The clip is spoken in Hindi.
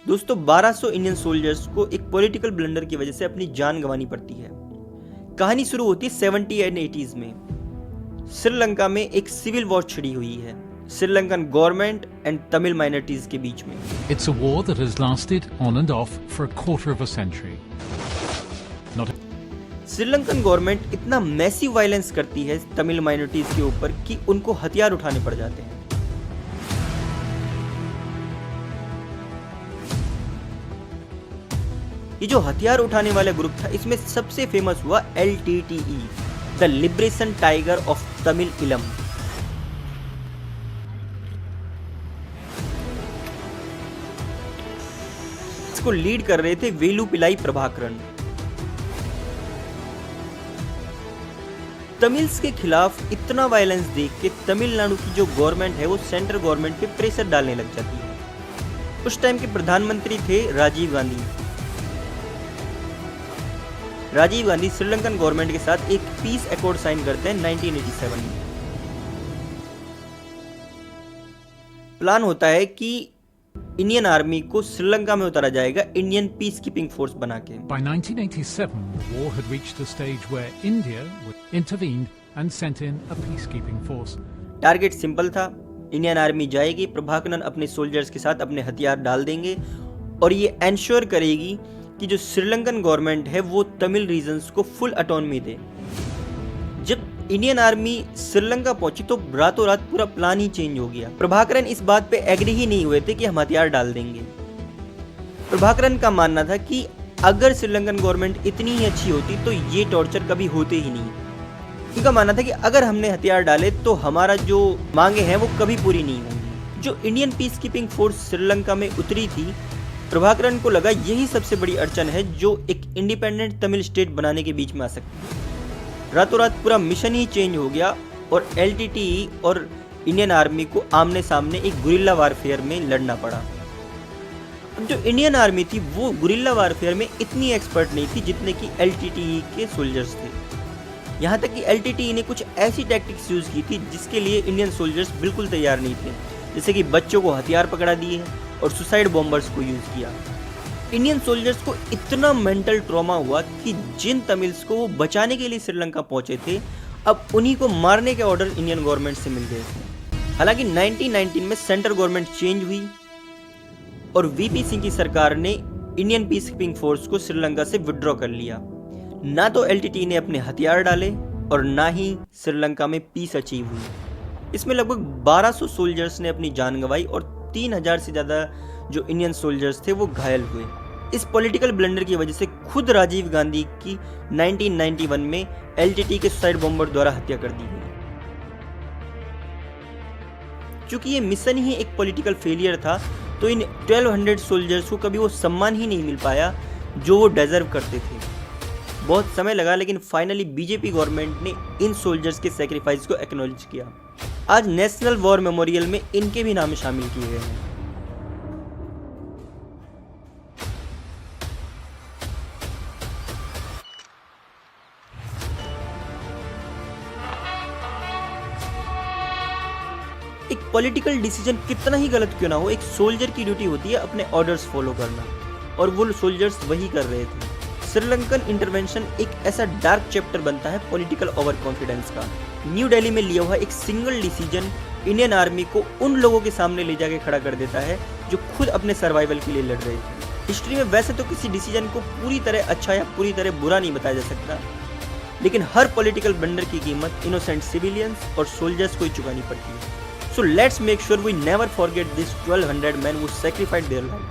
दोस्तों 1200 इंडियन सोल्जर्स को एक पॉलिटिकल ब्लंडर की वजह से अपनी जान गंवानी पड़ती है। कहानी शुरू होती है 70 एंड 80s में। श्रीलंका में एक सिविल वॉर छिड़ी हुई है Sri Lankan government and Tamil minorities के बीच में। It's a war that has lasted on and off for a quarter of a century. Sri Lankan government इतना मैसिव वायलेंस करती है तमिल माइनॉरिटीज के ऊपर कि उनको हथियार उठाने पड़ जाते हैं। ये जो हथियार उठाने वाला ग्रुप था, इसमें सबसे फेमस हुआ LTTE, the liberation tiger of Tamil इलम। इसको लीड कर रहे थे वेलुपिलाई प्रभाकरन। तमिल्स के खिलाफ इतना वायलेंस देख के तमिलनाडु की जो गवर्नमेंट है वो सेंट्रल गवर्नमेंट पे प्रेशर डालने लग जाती है। उस टाइम के प्रधानमंत्री थे राजीव गांधी। राजीव गांधी श्रीलंकन गवर्नमेंट के साथ एक पीस अकॉर्ड साइन करते हैं 1987 में। प्लान होता है कि इंडियन आर्मी को श्रीलंका में उतारा जाएगा इंडियन पीस कीपिंग फोर्स बना के। By 1987, the war had reached a stage where India intervened and sent in a peacekeeping force. Target simple था, इंडियन आर्मी जाएगी, प्रभाकरन अपने सोल्जर्स के साथ अपने हथियार डाल देंगे और ये एंश्योर करेगी कि जो श्रीलंकन गवर्नमेंट है वो तमिल रीजन्स को फुल ऑटोनॉमी दे। जब इंडियन आर्मी श्रीलंका पहुंची तो रातों रात पूरा प्लान ही चेंज हो गया। प्रभाकरन इस बात पे एग्री ही नहीं हुए थे कि हम हथियार डाल देंगे। प्रभाकरन का मानना था कि अगर श्रीलंकन गवर्नमेंट इतनी ही अच्छी होती तो ये टॉर्चर कभी होते ही नहीं। उनका मानना था कि अगर हमने हथियार डाले तो हमारा जो मांगे हैं वो कभी पूरी नहीं होंगी। जो Indian peace keeping force Sri Lanka में उतरी थी, प्रभाकरन को लगा यही सबसे बड़ी अड़चन है जो एक इंडिपेंडेंट तमिल स्टेट बनाने के बीच में आ सकती है। रातों रात पूरा मिशन ही चेंज हो गया और LTTE और इंडियन आर्मी को आमने सामने एक गुरिल्ला वारफेयर में लड़ना पड़ा। अब जो इंडियन आर्मी थी वो गुरिल्ला वारफेयर में इतनी एक्सपर्ट नहीं थी जितने कि LTTE के सोल्जर्स थे। यहाँ तक कि LTTE ने कुछ ऐसी टैक्टिक्स यूज की थी जिसके लिए इंडियन सोल्जर्स बिल्कुल तैयार नहीं थे, जैसे कि बच्चों को हथियार पकड़ा दिए और सुसाइड बॉम्बर्स को यूज किया। इंडियन सोल्जर्स को इतना मेंटल ट्रॉमा हुआ कि जिन तमिल्स को वो बचाने के लिए श्रीलंका पहुंचे थे, अब उन्हीं को मारने के ऑर्डर इंडियन गवर्नमेंट से मिल गए थे। हालांकि 1919 में सेंट्रल गवर्नमेंट चेंज हुई और VP सिंह की सरकार ने इंडियन पीस कीपिंग फोर्स को श्रीलंका से विड्रॉ कर लिया। ना तो LTTE ने अपने हथियार डाले और ना ही श्रीलंका में पीस अचीव हुई। इसमें लगभग 1200 सोल्जर्स ने अपनी जान गंवाई और 3000 से ज़्यादा जो इंडियन सोल्जर्स थे वो घायल हुए। इस पॉलिटिकल ब्लंडर की वजह से खुद राजीव गांधी की 1991 में LTTE के सुसाइड बॉम्बर द्वारा हत्या कर दी गई। चूंकि ये मिशन ही एक पॉलिटिकल फेलियर था तो इन 1200 सोल्जर्स को कभी वो सम्मान ही नहीं मिल पाया जो वो डिजर्व करते थे। बहुत समय लगा लेकिन फाइनली बीजेपी गवर्नमेंट ने इन सोल्जर्स के सेक्रीफाइस को एक्नॉलेज किया। आज नेशनल वॉर मेमोरियल में इनके भी नाम शामिल किए गए हैं। एक पॉलिटिकल डिसीजन कितना ही गलत क्यों ना हो, एक सोल्जर की ड्यूटी होती है अपने ऑर्डर्स फॉलो करना, और वो सोल्जर्स वही कर रहे थे। श्रीलंकन इंटरवेंशन एक ऐसा डार्क चैप्टर बनता है पॉलिटिकल ओवर कॉन्फिडेंस का। न्यू दिल्ली में लिया हुआ एक सिंगल डिसीजन इंडियन आर्मी को उन लोगों के सामने ले जाके खड़ा कर देता है जो खुद अपने सर्वाइवल के लिए लड़ रहे थे। हिस्ट्री में वैसे तो किसी डिसीजन को पूरी तरह अच्छा या पूरी तरह बुरा नहीं बताया जा सकता, लेकिन हर पॉलिटिकल ब्लंडर की कीमत इनोसेंट सिविलियंस और सोल्जर्स को ही चुकानी पड़ती है। So let's make sure we never forget these 1200 men who sacrificed their life.